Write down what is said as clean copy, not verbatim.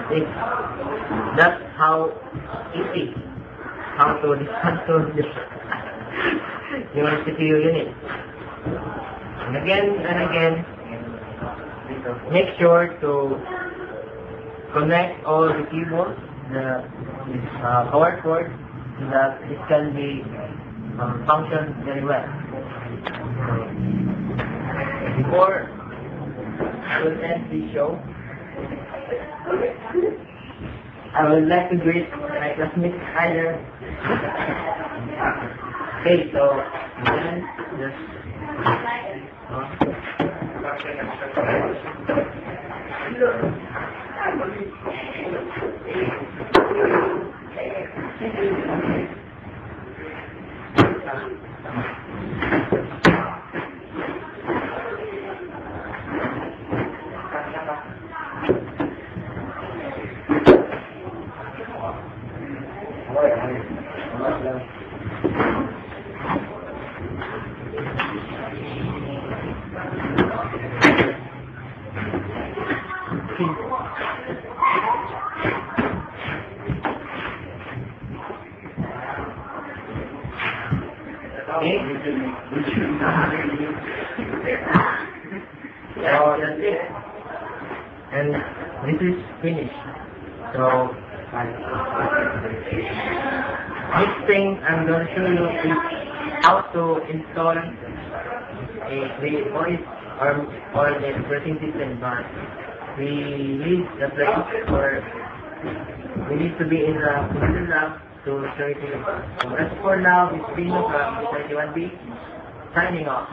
It's, that's how easy how to dismantle your CPU unit. And again, make sure to connect all the keyboards, the power cord, so that it can be function very well. Before I will end the show, I would like to greet my classmates either. Okay, so then okay. So that's it. And this is finished. So next thing I'm going to show you is how to install the OS or the operating system, but we need the place or we need to be in the computer lab to show it to you. So as for now, this video from 31B signing off.